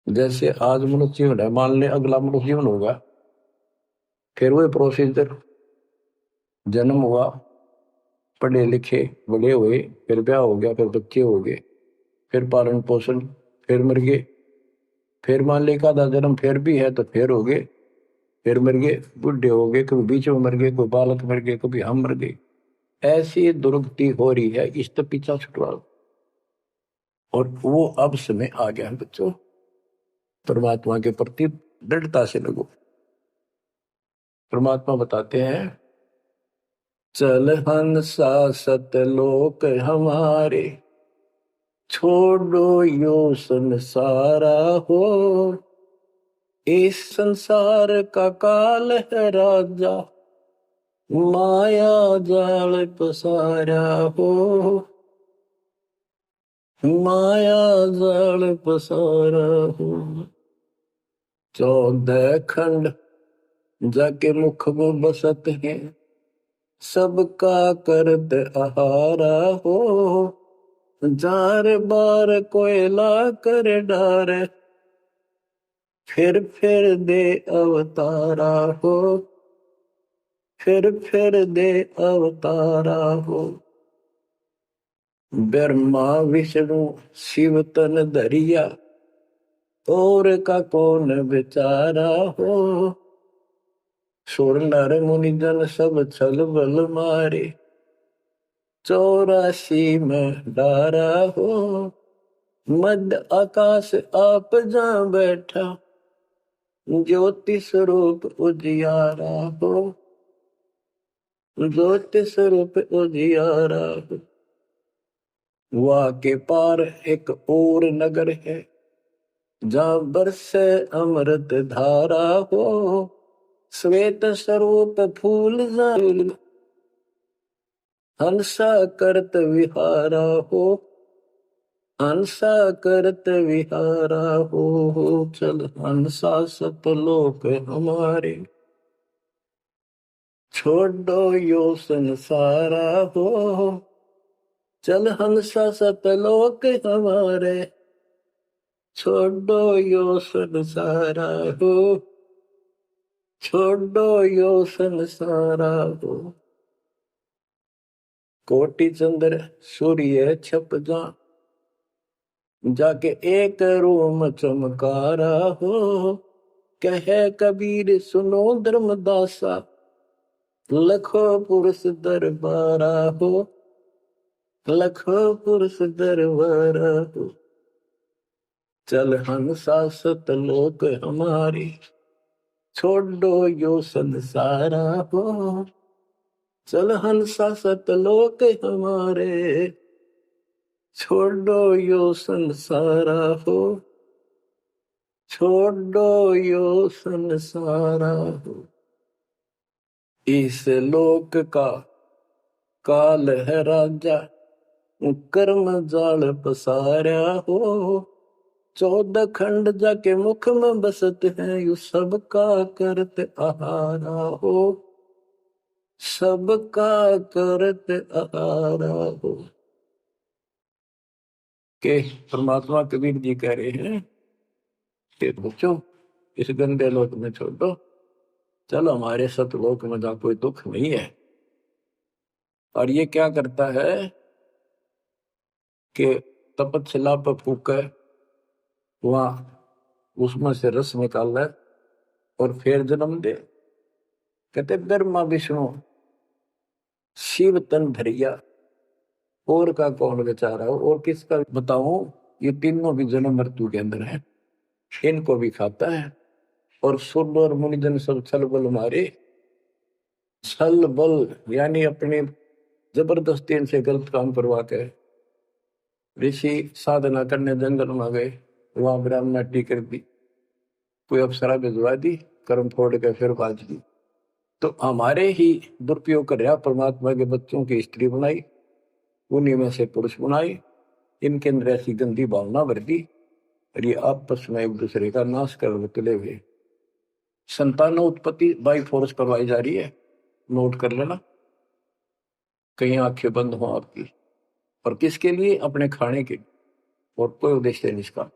जैसे आज मनुष्य जीवन है, मान ले अगला मनुष्य जीवन होगा, फिर वही प्रोसीजर, जन्म हुआ, पढ़े लिखे बड़े हुए, फिर ब्याह हो गया, फिर बच्चे हो गए, फिर पालन पोषण, फिर मर गए, फिर मान ले का आधा जन्म फिर भी है तो फिर हो गए, फिर मर गए, बुढ़े हो गए, कभी बीच में मर गए, कोई बालक मर गए, कभी हम मर गए। ऐसी दुर्गति हो रही है, इस तो पीछा छुटवाओ। और वो अब समय आ गया है बच्चों, परमात्मा के प्रति दृढ़ता से लगो। परमात्मा बताते हैं, चल हंसा सतलोक हमारे, छोड़ो यो संसारा हो। इस संसार का काल है राजा, माया जाल पसारा हो। माया जाल पसारा हो। 14 खंड जाके मुख में बसत है, सबका करत आहारा हो। जार बार कोयला कर डार, फिर दे अवतारा हो। फिर दे अवतारा हो। ब्रह्मा विष्णु शिव तन धरिया, और का कौन बेचारा हो। सुर नर मुनि जन सब छल बल मारे, 84 में डारा हो। मध्य आकाश आप जा बैठा, ज्योति स्वरूप उजियारा हो। ज्योति स्वरूप उजियारा हो। वहाँ के पार एक और नगर है, जहाँ बरसे अमृत धारा हो। श्वेत स्वरूप फूल जाल, हंसा करत विहारा हो। हंसा करत विहारा हो। चल हंसा सतलोक हमारे, छोड़ो यो संसारा हो। चल हंसा सतलोक हमारे, छोड़ो यो संसारा हो। छोड़ो यो संसारा हो। कोटि चंद्र सूर्य छप जा, जाके एक रूम चमकारा हो। कहे कबीर सुनो धर्मदासा, लखो पुरुष दरबारा हो। लखो पुरुष दरबारा हो। चल हंसा सतलोक हमारी, छोड़ो यो संसारा हो। चल हंसा सतलोक हमारे, छोड़ो यो संसारा हो। छोड़ो यो संसारा हो। इस लोक का काल है राजा, कर्म जाल पसारा हो। 14 खंड जाके मुख में बसत है, यू सबका करत आहारा हो। सबका करत आहारा हो। के परमात्मा कबीर जी कह रहे हैं कि बच्चों, इस गंदे लोक में छोड़ दो, चलो हमारे सतलोक में जहाँ कोई दुख नहीं है। और ये क्या करता है कि तपतशिला पर फूके, वहां उसमें से रस निकाल है और फिर जन्म दे। कहते ब्रह्मा विष्णु शिव तन धरिया, और का कौन बेचारा हो। और किसका बताऊं, ये तीनों भी जन्म मृत्यु के अंदर है, इनको भी खाता है। और सुर और मुनिजन सब छल बल मारे। छल बल यानी अपने जबरदस्ती इनसे गलत काम करवा के ऋषि साधना करने जंगल में गए, वहां ब्राह्मणाटी कर दी, कोई अप्सरा भिजवा दी, कर्म फोड़ के फिर बाज दी। तो हमारे ही दुरुपयोग कर रहा, परमात्मा के बच्चों की स्त्री बनाई, उन्हीं में से पुरुष बनाई, इनके अंदर ऐसी गंदी भावना भर दी, और ये आपस में एक दूसरे का नाश कर तुले हुए। संतान उत्पत्ति बाई फोर्स करवाई जा रही है, नोट कर लेना, कहीं आंखें बंद हो आपकी। और किसके लिए? अपने खाने के, और कोई उद्देश्य नहीं इसका।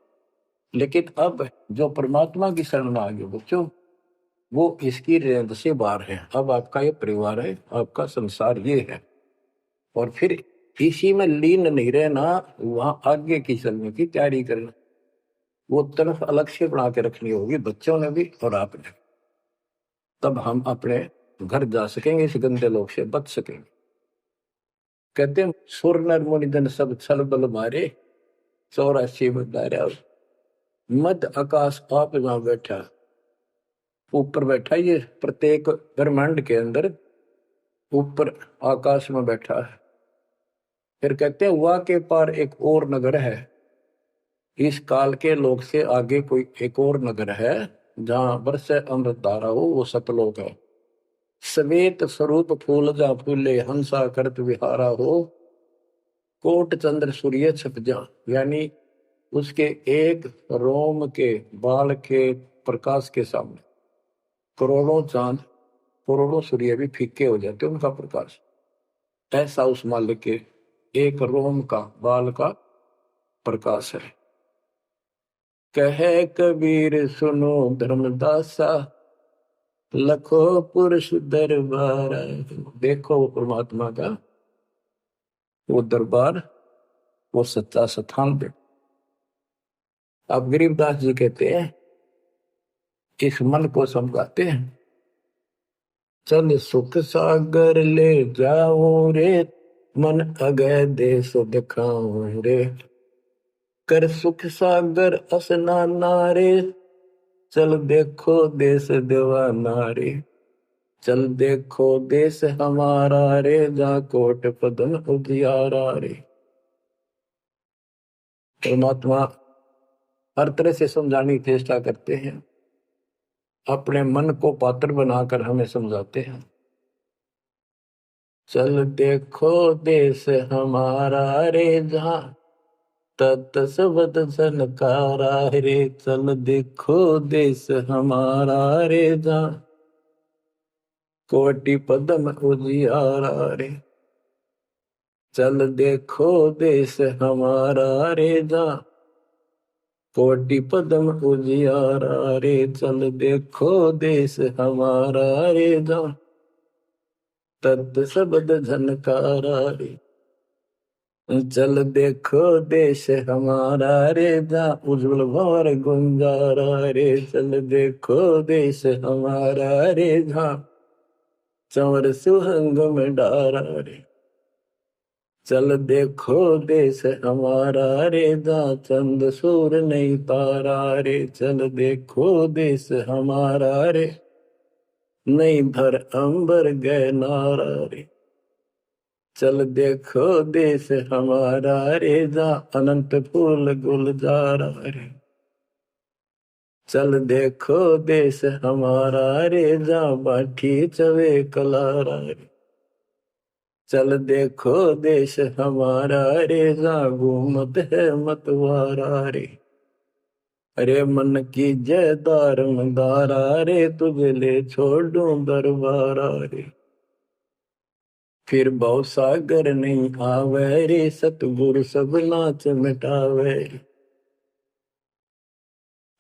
लेकिन अब जो परमात्मा की शरण में आ गए बच्चों, वो इसकी रेंज से बाहर है। अब आपका ये परिवार है, आपका संसार ये है, और फिर इसी में लीन नहीं रहना, वहां आगे की चलने की तैयारी करना। वो तरफ अलग से बना के रखनी होगी बच्चों ने भी और आपने। तब हम अपने घर जा सकेंगे, इस गंदे लोग से बच सकेंगे। कहते हैं सुर नर मुनि जन सब छल बल मारे, 84 बदारा। मध्य आकाश आप जहां बैठा, ऊपर बैठा, ये प्रत्येक ब्रह्मांड के अंदर ऊपर आकाश में बैठा है। फिर कहते हैं वह के पार एक और नगर है। इस काल के लोक से आगे कोई एक और नगर है जहां बरसे अमृत धारा हो, वो सतलोक है। श्वेत स्वरूप फूल जहां फूले, हंसा करत विहारा हो, कोट चंद्र सूर्य छप जा। यानी उसके एक रोम के बाल के प्रकाश के सामने करोड़ों चांद, करोड़ों सूर्य भी फीके हो जाते उनका प्रकाश। ऐसा उस मालिक के एक रोम का बाल का प्रकाश है। कहे कबीर सुनो धर्मदासा, लखो पुरुष दरबार। देखो वो परमात्मा का वो दरबार, वो सच्चा स्थान पे। अब गरीबदास जी कहते हैं, इस मन को समझाते हैं, चल सुख सागर ले जाओ रे, मन अगय देश दिखाओ रे। कर सुख सागर असनाना रे, चल देखो देश दीवाना रे। चल देखो देश हमारा रे, जा कोट पदम उजियारा रे। परमात्मा हर तरह से समझाने की चेष्टा करते हैं, अपने मन को पात्र बनाकर हमें समझाते हैं। चल देखो देश हमारा रे, जहां तत सबद सनकारा रे। चल देखो देश हमारा रे, जहां कोटि पदम उजियारा रे। चल देखो देश हमारा रे, जहां कोटि पदम उजियारा रे। चल देखो देश हमारा रे, जहां तत सबद झनकारा रे। चल देखो देश हमारा रे, जहां उज्जवल भंवर गुंजारा रे। चल देखो देश हमारा रे, जहां चंवर सुहंग में डारा रे। चल देखो देश हमारा रे, जहां चंद सूर नहीं तारा रे। चल देखो देश हमारा रे, नहीं धर अंबर गए नारा रे। चल देखो देश हमारा रे, जहां अनंत फूल गुलजारा रे। चल देखो देश हमारा रे, जहां बाठी चवे कलारा रे। चल देखो देश हमारा रे, जहां घूमत है मतवारा रे। अरे मन की जय दारमदारा रे, तुझे ले छोड़ू दरबारा रे। फिर भव सागर नहीं आवे रे, सतगुरु सब नाच मिटावे।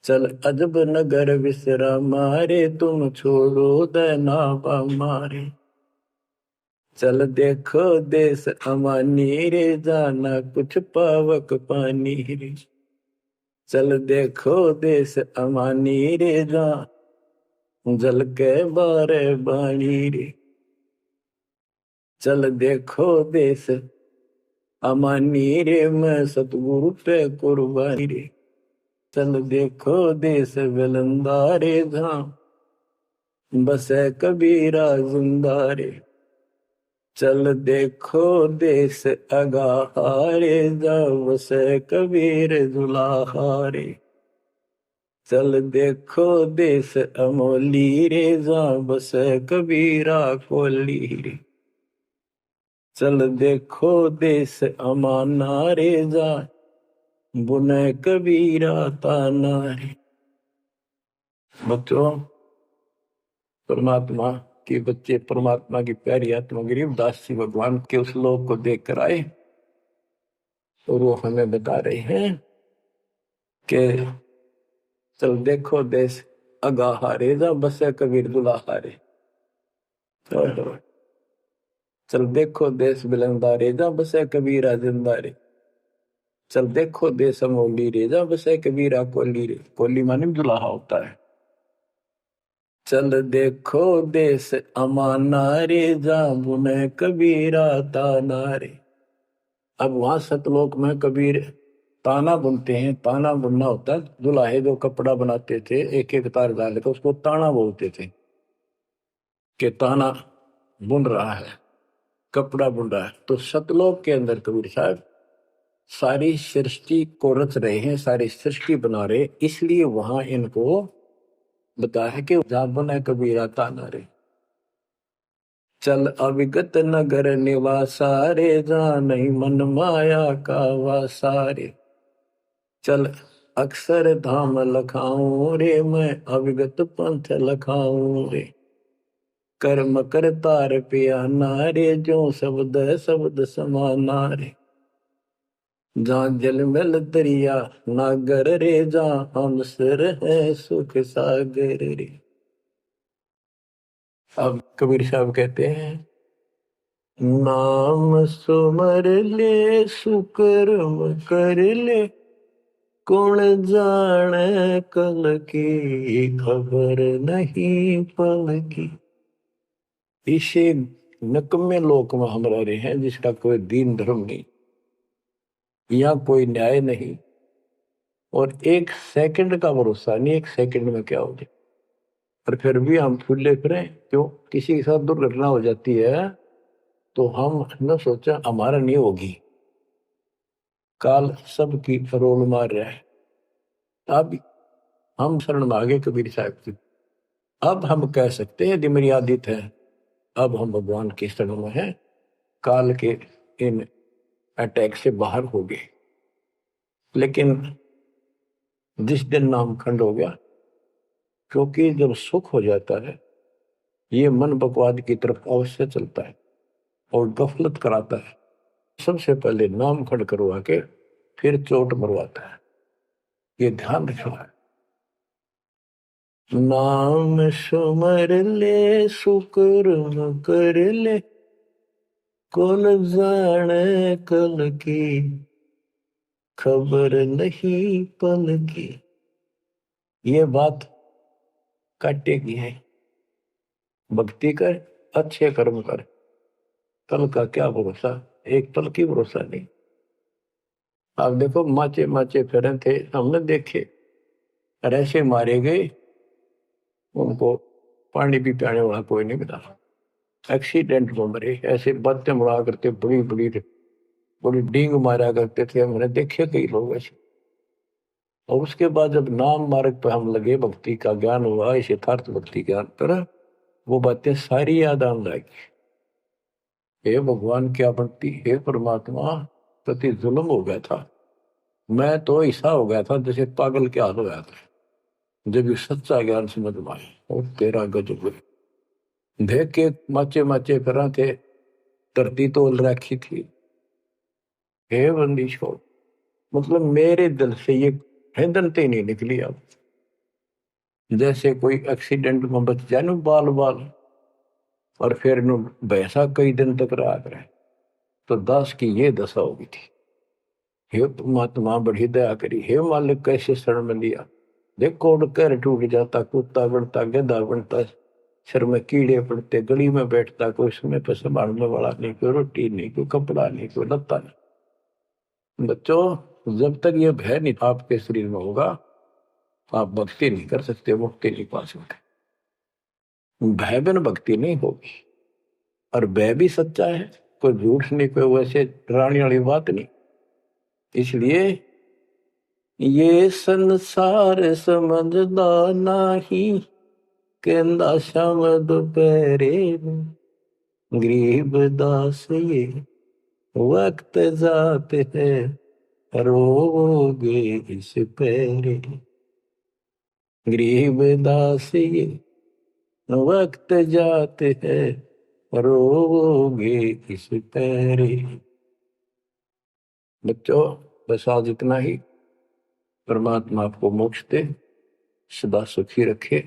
चल अजब नगर विश्रामा रे, तुम छोड़ो देना मारे। चल देखो देश अमानी रे, जाना कुछ पावक पानी रे। चल देखो देश अमानी रे, जा जल के बारे बाणी रे। चल देखो देश अमानी रे, मैं सतगुरु पे कुर्बानी रे। चल देखो देश विलंदा रे, जहां बसे कबीरा जिंदा रे। चल देखो देश अगाहारे, जहां बसे कबीर दुलाहारे। चल देखो देश अमोली रे, जहां बसे कबीरा कोली रे। चल देखो देश अमाना रे, जहां बुने कबीरा ताना रे। बच्चों, परमात्मा के बच्चे, परमात्मा की प्यारी आत्मा गरीबदास जी भगवान के उस लोक को देख कर आए, और वो हमें बता रहे हैं कि चल देखो देश अगा हारे जा बसे कबीर दुला हारे। चल देखो देश बिलंदारे जा बसे कबीरा जिंदारे। चल देखो देश अमोली रे जा बसे कबीरा कोली रे। कोली माने दुल्हा होता है। चल देखो देश अमाना रे जा बुने कबीरा ताना रे। अब वहां सतलोक में कबीर ताना बुनते हैं। ताना बुनना होता है, दुल्हे जो कपड़ा बनाते थे एक एक तार डाल के उसको ताना बोलते थे कि ताना बुन रहा है, कपड़ा बुन रहा है। तो सतलोक के अंदर कबीर साहब सारी सृष्टि को रच रहे हैं, सारी सृष्टि बना रहे, इसलिए वहां इनको बताया कि जाबन है कबीरा ताना रे। चल अविगत नगर निवासा रे जा नहीं मन माया का वासा रे। चल अक्षर धाम लखाऊं रे मैं अविगत पंथ लखाऊं रे। कर्म करतार पिया नारे जो शब्द शब्द समाना रे। जहाँ जल मल दरिया नागर रे जहाँ हम सिर है सुख सागर रे। अब कबीर साहब कहते हैं नाम सुमर ले सुकर्म कर ले कौन जाने कल की खबर नहीं पल की। इसे नकम्मे लोक में हम रह रहे हैं जिसका कोई दीन धर्म नहीं, यहाँ कोई न्याय नहीं और एक सेकंड का भरोसा नहीं, एक सेकंड में क्या हो जाए। और फिर भी हम फूले फिरें क्यों? किसी के साथ दुर्घटना हो जाती है तो हम न सोचा हमारा नहीं होगी, काल सबकी रोल मार रहा है। अब हम शरण मांगे कबीर साहब की। अब हम कह सकते हैं यदि मेरी आदित है, अब हम भगवान की शरण में हैं, काल के इन अटैक से बाहर हो गए। लेकिन जिस दिन नाम खंड हो गया, क्योंकि जब सुख हो जाता है ये मन बकवाद की तरफ अवश्य चलता है और गफलत कराता है। सबसे पहले नाम खंड करवा के फिर चोट मरवाता है, ये ध्यान रखना है। नाम सुमर ले सुकर्म कर ले कौन जाने कल की खबर नहीं पल की। ये बात काटेगी है। भक्ति कर, अच्छे कर्म कर, कल का क्या भरोसा, एक पल की भरोसा नहीं। आप देखो माचे माचे फिरे थे, हमने देखे और ऐसे मारे गए, उनको पानी भी पियाने वाला कोई नहीं मिला, एक्सीडेंट में मरे। ऐसे बातें मुड़ा करते बड़ी बड़ी बड़ी डींग मारा करते थे, हमने देखे कई लोग ऐसे। और उसके बाद जब नाम मार्ग पर हम लगे, भक्ति का ज्ञान हुआ, इस यथार्थ भक्ति ज्ञान पर, वो बातें सारी याद आने लगी। हे भगवान क्या भक्ति, हे परमात्मा, प्रति जुल्म हो गया था। मैं तो ऐसा हो गया था जैसे पागल के हाल हो गया था जब ये सच्चा ज्ञान समझ में आया। और तेरा गजब देख के माचे माचे फिरा थे, धरती तोल रखी थी। हे बंदी छोड़, मतलब मेरे दिल से ये हिंदनते नहीं निकली। अब जैसे कोई एक्सीडेंट में बच जाए ना बाल बाल, और फिर भैंसा कई दिन तक रहा करे, तो दास की ये दशा होगी थी। हे परमात्मा बड़ी दया करी, हे मालिक कैसे शरण में लिया। देखो कर टूट जाता, कुत्ता बनता, गधा बनता, सिर में कीड़े पड़ते, गली में बैठता, कोई समय पर संभालने वाला नहीं, कोई रोटी नहीं, कोई कपड़ा नहीं, कोई लत्ता नहीं। बच्चों जब तक ये भय नहीं आपके शरीर में होगा, आप भक्ति नहीं कर सकते, मुक्ति नहीं पा सकते। भय बिन भक्ति नहीं होगी। और भय भी सच्चा है, कोई झूठ नहीं, कोई वैसे डराने वाली बात नहीं। इसलिए ये संसार समझदा नहीं, कहंदा शाम दोपहरे गरीब दास ये वक्त जाते है रोगे इस पैरे। गरीब दास ये वक्त जाते है रोगे इस पैरे। बच्चों बस आज इतना ही। परमात्मा आपको मोक्ष दे। सदा सुखी रखे।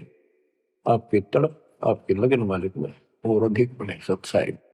आपकी तड़प आपके लगन मालिक में और अधिक बने सत्साई।